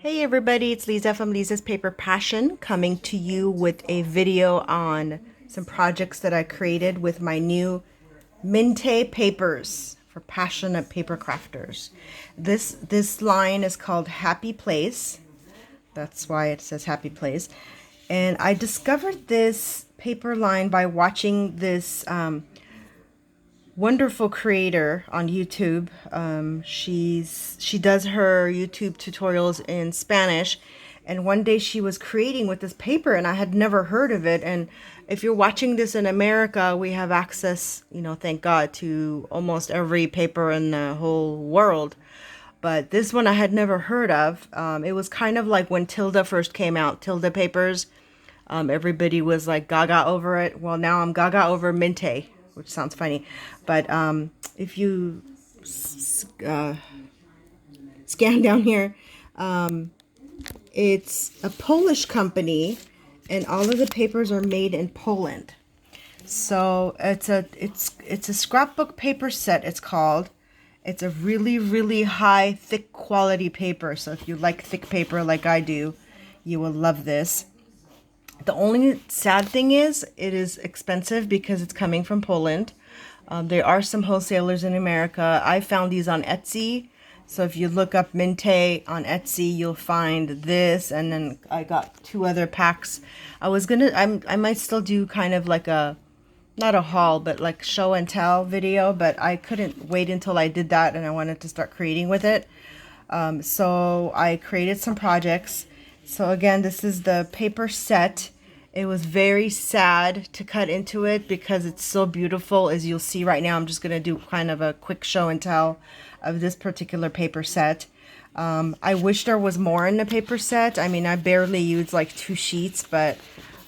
Hey everybody, it's Lisa from Lisa's Paper Passion coming to you with a video on some projects that I created with my new Mintay papers for passionate paper crafters. This line is called Happy Place. That's why it says Happy Place. And I discovered this paper line by watching this wonderful creator on YouTube. She does her YouTube tutorials in Spanish, and one day she was creating with this paper, and I had never heard of it. And if you're watching this in America, we have access, thank God, to almost every paper in the whole world. But this one I had never heard of. It was kind of like when Tilda first came out, Tilda papers. Everybody was like gaga over it. Well, now I'm gaga over Mintay, which sounds funny. But if you scan down here, it's a Polish company, and all of the papers are made in Poland. So it's a scrapbook paper set. It's called. It's a really high, thick quality paper. So if you like thick paper like I do, you will love this. The only sad thing is it is expensive because it's coming from Poland. There are some wholesalers in America. I found these on Etsy. So if you look up Mintay on Etsy, you'll find this. And then I got 2 other packs. I might still do kind of like not a haul, but like show and tell video. But I couldn't wait until I did that, and I wanted to start creating with it. So I created some projects. So again, this is the paper set. It was very sad to cut into it because it's so beautiful. As you'll see right now, I'm just going to do kind of a quick show and tell of this particular paper set. I wish there was more in the paper set. I mean, I barely used like 2 sheets, but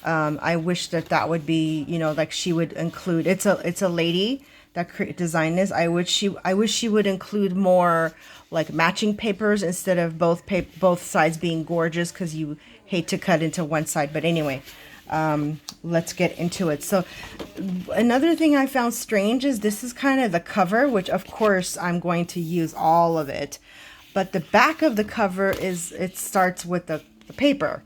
I wish that would be, like she would include. It's a lady that designed this. I wish she would include more like matching papers instead of both sides being gorgeous, because you hate to cut into one side. But anyway, let's get into it. So another thing I found strange is this is kind of the cover, which of course I'm going to use all of it, but the back of the cover it starts with the paper,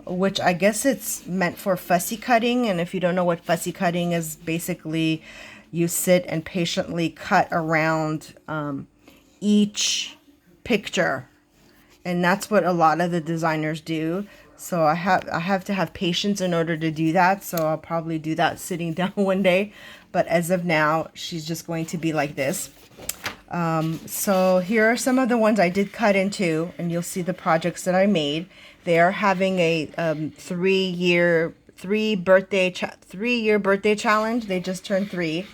which I guess it's meant for fussy cutting. And if you don't know what fussy cutting is, basically you sit and patiently cut around each picture, and that's what a lot of the designers do. So I have to have patience in order to do that. So I'll probably do that sitting down one day. But as of now, she's just going to be like this. So here are some of the ones I did cut into, and you'll see the projects that I made. They are having a 3-year birthday challenge. They just turned 3.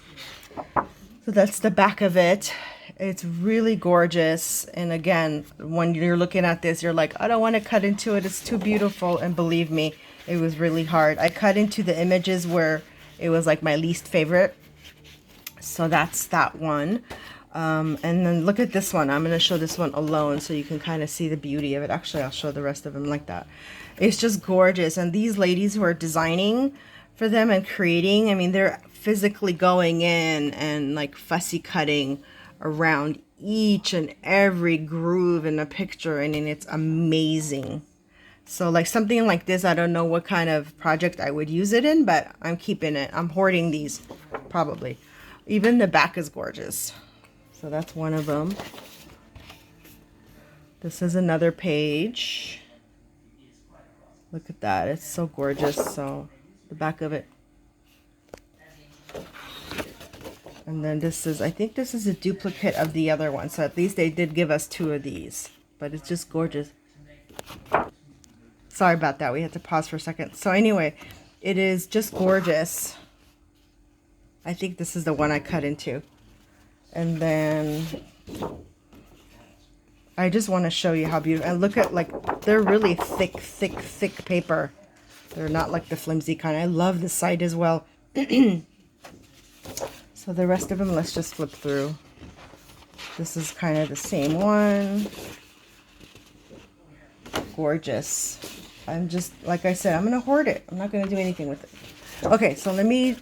So that's the back of it. It's really gorgeous. And again, when you're looking at this, you're like, I don't want to cut into it. It's too beautiful. And believe me, it was really hard. I cut into the images where it was like my least favorite. So that's that one. And then look at this one. I'm going to show this one alone so you can kind of see the beauty of it. Actually, I'll show the rest of them like that. It's just gorgeous. And these ladies who are designing for them and creating, I mean, they're physically going in and like fussy cutting around each and every groove in the picture, and it's amazing. So like something like this, I don't know what kind of project I would use it in, but I'm keeping it. I'm hoarding these probably. Even the back is gorgeous. So that's one of them. This is another page. Look at that. It's so gorgeous. So the back of it. And then I think this is a duplicate of the other one. So at least they did give us 2 of these. But it's just gorgeous. Sorry about that. We had to pause for a second. So anyway, it is just gorgeous. I think this is the one I cut into. And then I just want to show you how beautiful. And look at, like, they're really thick paper. They're not like the flimsy kind. I love the side as well. So the rest of them, let's just flip through. This is kind of the same one. Gorgeous. I'm just, like I said, I'm going to hoard it. I'm not going to do anything with it. Okay, so let me,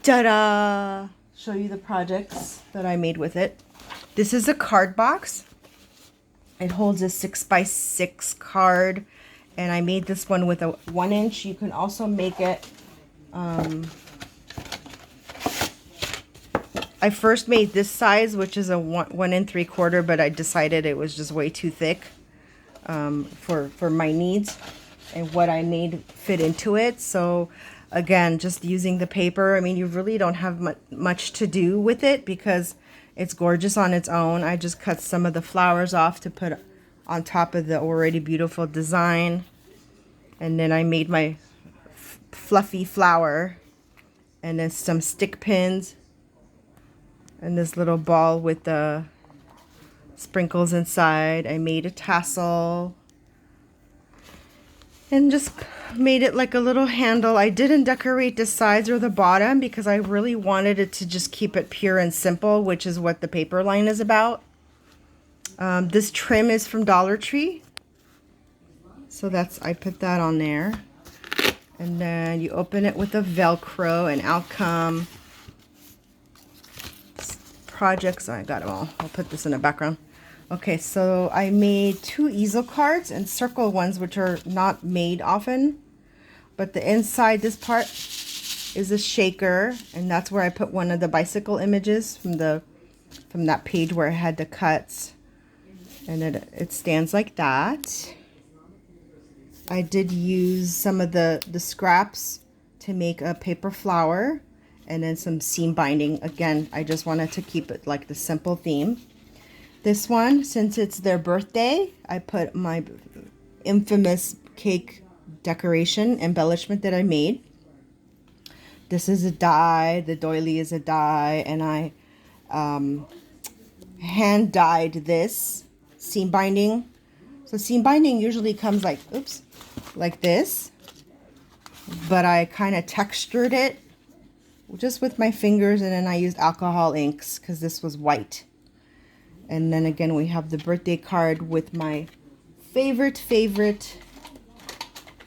ta-da, show you the projects that I made with it. This is a card box. It holds a 6x6 card, and I made this one with a 1-inch. You can also make it, I first made this size, which is a 1 3/4, but I decided it was just way too thick for my needs and what I made fit into it. So again, just using the paper. I mean, you really don't have much to do with it because it's gorgeous on its own. I just cut some of the flowers off to put on top of the already beautiful design. And then I made my fluffy flower, and then some stick pins, and this little ball with the sprinkles inside. I made a tassel and just made it like a little handle. I didn't decorate the sides or the bottom because I really wanted it to just keep it pure and simple, which is what the paper line is about. This trim is from Dollar Tree, so I put that on there. And then you open it with a Velcro, and out come projects. I got them all. I'll put this in the background. Okay, so I made 2 easel cards and circle ones, which are not made often. But the inside, this part is a shaker, and that's where I put one of the bicycle images from that page where I had the cuts. And it stands like that. I did use some of the scraps to make a paper flower, and then some seam binding. Again, I just wanted to keep it like the simple theme. This one, since it's their birthday, I put my infamous cake decoration embellishment that I made. This is a die, the doily is a die, and I hand dyed this seam binding. So seam binding usually comes like, oops, like this, but I kind of textured it just with my fingers, and then I used alcohol inks because this was white. And then again, we have the birthday card with my favorite,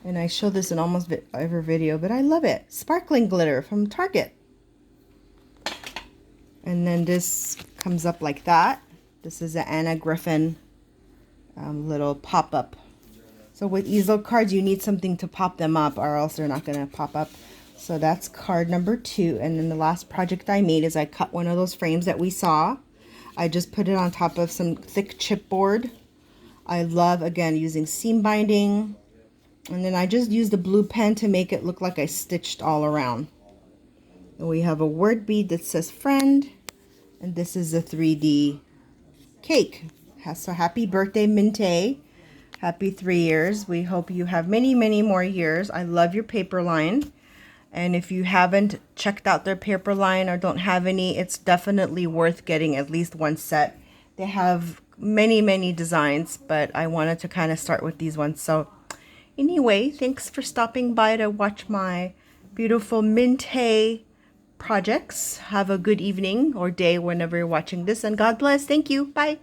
and I show this in almost every video, but I love it, sparkling glitter from Target. And then this comes up like that. This is an Anna Griffin little pop-up. So with easel cards, you need something to pop them up, or else they're not going to pop up. So that's card number 2. And then the last project I made is I cut one of those frames that we saw. I just put it on top of some thick chipboard. I love, again, using seam binding. And then I just used a blue pen to make it look like I stitched all around. And we have a word bead that says friend. And this is a 3D cake. So happy birthday, Mintay. Happy 3 years. We hope you have many, many more years. I love your paper line. And if you haven't checked out their paper line or don't have any, it's definitely worth getting at least one set. They have many, many designs, but I wanted to kind of start with these ones. So anyway, thanks for stopping by to watch my beautiful Mintay projects. Have a good evening or day whenever you're watching this, and God bless. Thank you. Bye.